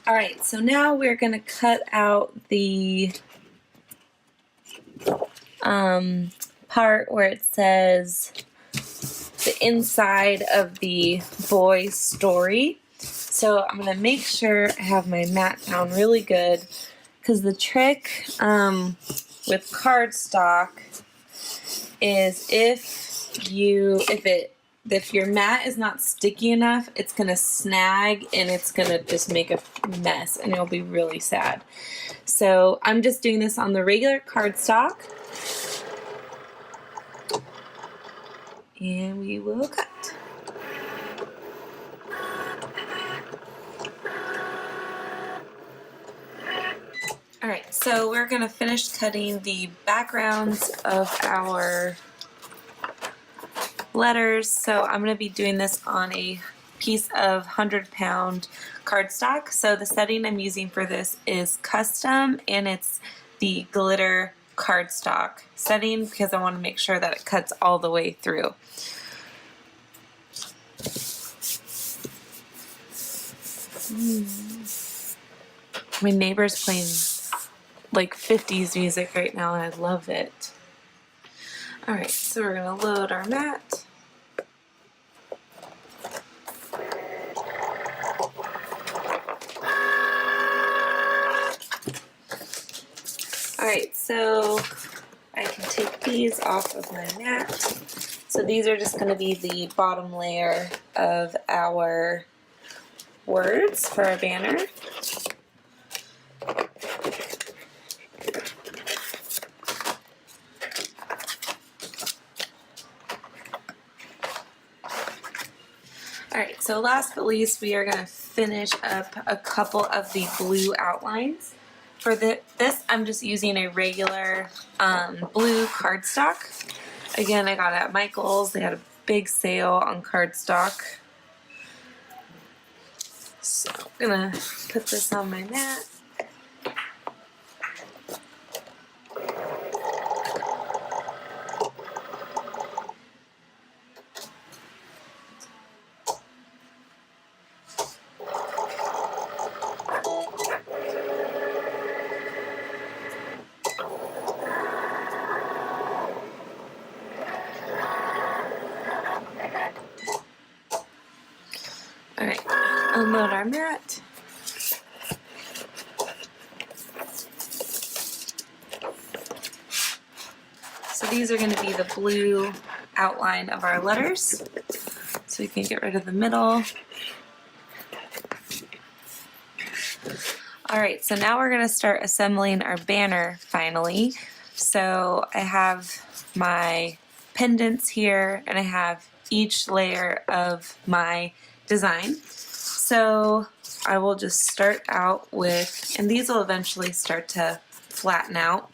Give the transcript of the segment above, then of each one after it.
Alright, so now we're going to cut out the part where it says the inside of the boy's story. So I'm going to make sure I have my mat down really good, because the trick with cardstock is if your mat is not sticky enough, it's gonna snag and it's gonna just make a mess and it'll be really sad. So I'm just doing this on the regular cardstock, and we will cut. Alright, so we're gonna finish cutting the backgrounds of our letters. So I'm going to be doing this on a piece of 100-pound cardstock. So the setting I'm using for this is custom, and it's the glitter cardstock setting because I want to make sure that it cuts all the way through. My neighbor's playing like 50s music right now and I love it. Alright, so we're going to load our mat. Alright, so I can take these off of my mat. So these are just going to be the bottom layer of our words for our banner. Alright, so last but least, we are going to finish up a couple of the blue outlines. For this, I'm just using a regular blue cardstock. Again, I got it at Michael's. They had a big sale on cardstock. So I'm going to put this on my mat. Alright, unload our mat. So these are going to be the blue outline of our letters. So we can get rid of the middle. Alright, so now we're going to start assembling our banner finally. So I have my pendants here, and I have each layer of my design. So I will just start out with, and these will eventually start to flatten out.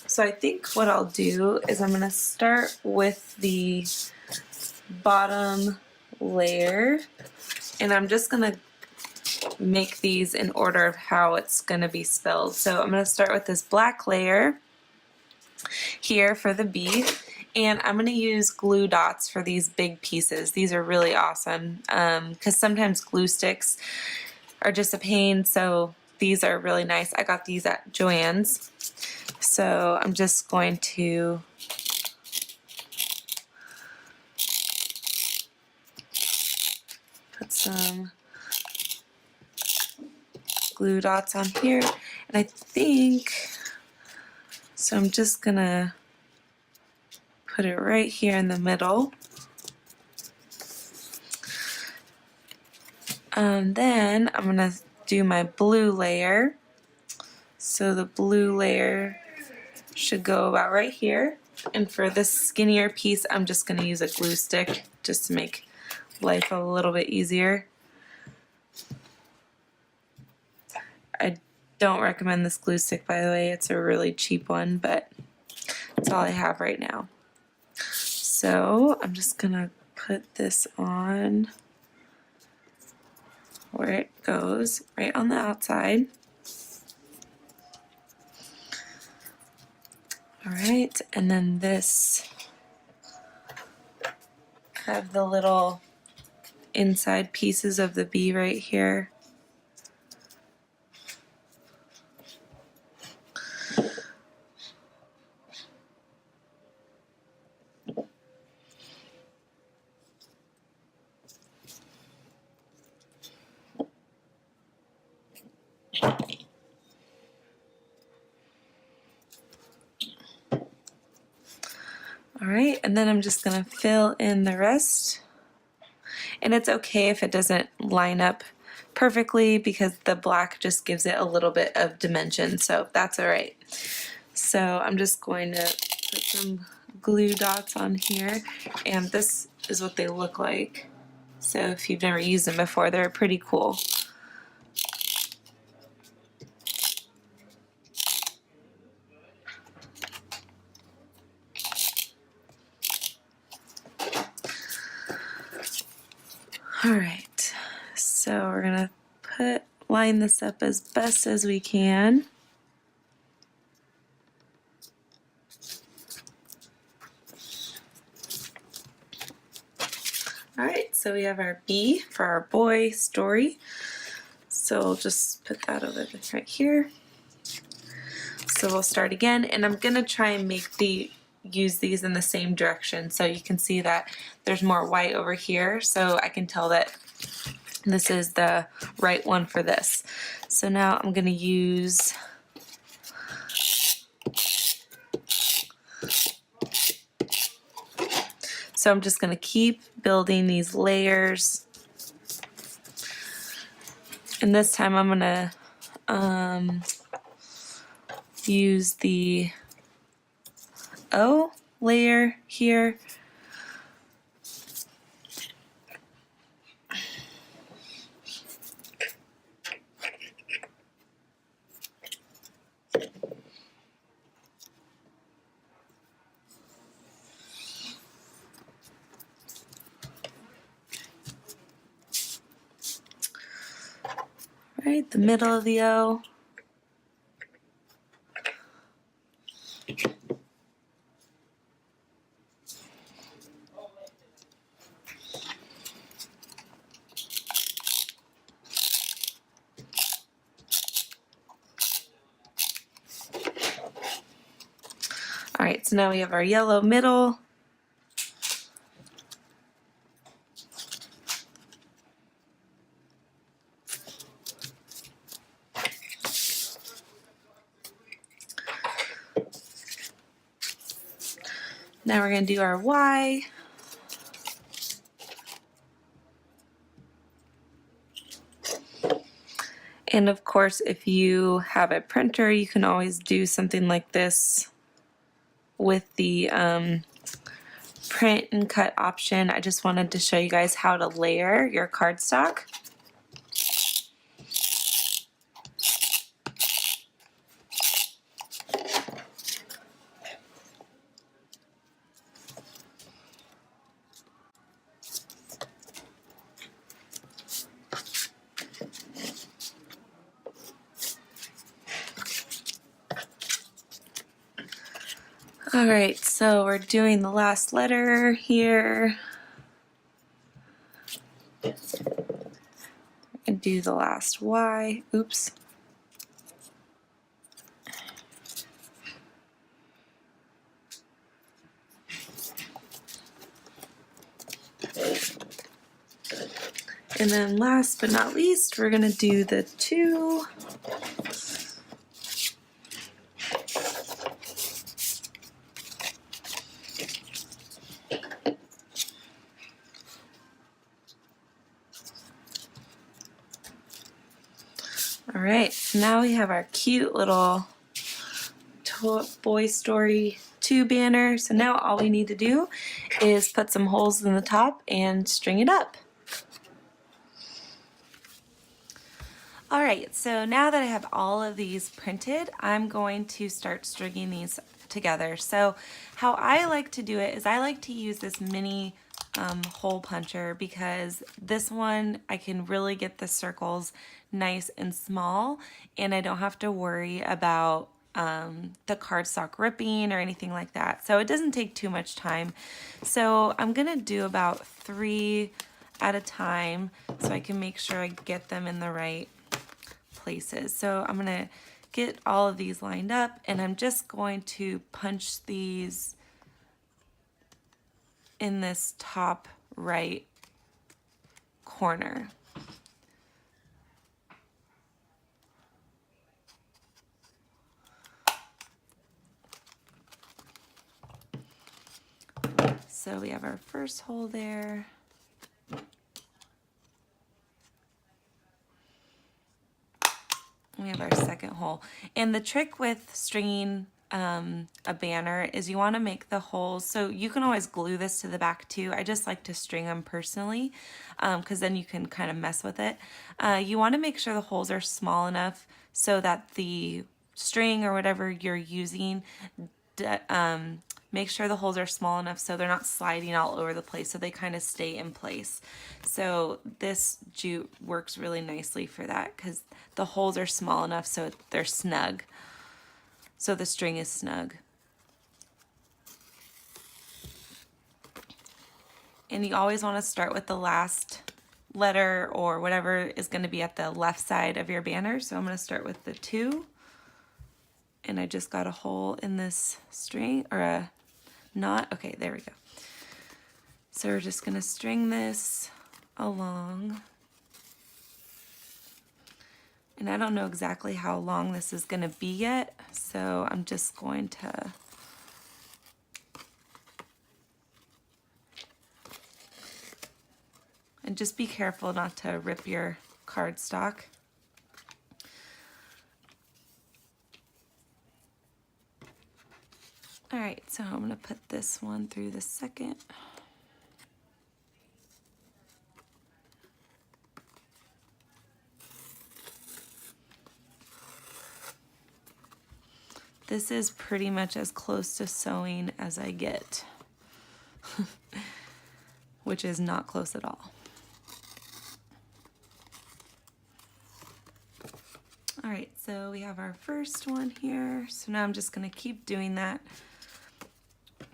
So I think what I'll do is I'm going to start with the bottom layer, and I'm just going to make these in order of how it's going to be spelled. So I'm going to start with this black layer here for the B, and I'm going to use glue dots for these big pieces. These are really awesome because sometimes glue sticks are just a pain, so these are really nice. I got these at Joann's. So I'm just going to put some glue dots on here, and I think, so I'm just gonna put it right here in the middle. Then I'm gonna do my blue layer. So the blue layer should go about right here, and for this skinnier piece I'm just gonna use a glue stick just to make life a little bit easier. I don't recommend this glue stick, by the way. It's a really cheap one, but it's all I have right now. So I'm just gonna put this on where it goes, right on the outside. Alright, and then this, I have the little inside pieces of the B right here. right, and then I'm just gonna fill in the rest. And it's okay if it doesn't line up perfectly because the black just gives it a little bit of dimension, so that's all right. So I'm just going to put some glue dots on here, and this is what they look like. So if you've never used them before, they're pretty cool. All right, so we're gonna line this up as best as we can. All right, so we have our B for our boy story. So we'll just put that over right here. So we'll start again, and I'm gonna try and use these in the same direction, so you can see that there's more white over here, so I can tell that this is the right one for this. So now I'm gonna use so I'm just gonna keep building these layers, and this time I'm gonna use the O layer here. Right, the middle of the O. All right, so now we have our yellow middle. Now we're going to do our Y. And of course, if you have a printer, you can always do something like this with the print and cut option. I just wanted to show you guys how to layer your cardstock. Alright, so we're doing the last letter here. And do the last Y. Oops. And then last but not least, we're going to do the 2. Alright, so now we have our cute little Boy Story 2 banner. So now all we need to do is put some holes in the top and string it up. Alright, so now that I have all of these printed, I'm going to start stringing these together. So how I like to do it is I like to use this mini hole puncher, because this one I can really get the circles nice and small, and I don't have to worry about the cardstock ripping or anything like that. So it doesn't take too much time. So I'm gonna do about 3 at a time so I can make sure I get them in the right places. So I'm gonna get all of these lined up, and I'm just going to punch these in this top right corner. so we have our first hole there. We have our second hole. And the trick with stringing a banner is you want to make the holes, so you can always glue this to the back too. I just like to string them personally because then you can kind of mess with it. You want to make sure the holes are small enough so that the string or whatever you're using, make sure the holes are small enough so they're not sliding all over the place, so they kind of stay in place. So this jute works really nicely for that because the holes are small enough so they're snug. So the string is snug. And you always want to start with the last letter or whatever is going to be at the left side of your banner. So I'm going to start with the 2. And I just got a hole in this string, or a knot. Okay, there we go. So we're just going to string this along. And I don't know exactly how long this is going to be yet, so I'm just going to and just be careful not to rip your cardstock. All right, so I'm going to put this one through the second. This is pretty much as close to sewing as I get, which is not close at all. All right, so we have our first one here. So now I'm just going to keep doing that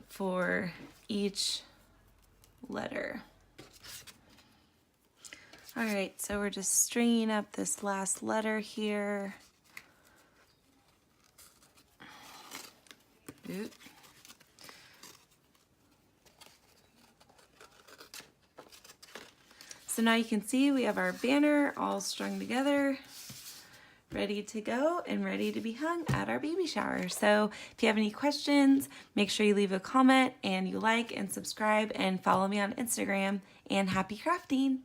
for each letter. All right, so we're just stringing up this last letter here. Oop. So now you can see we have our banner all strung together, ready to go and ready to be hung at our baby shower. So if you have any questions, make sure you leave a comment and you like and subscribe and follow me on Instagram, and happy crafting!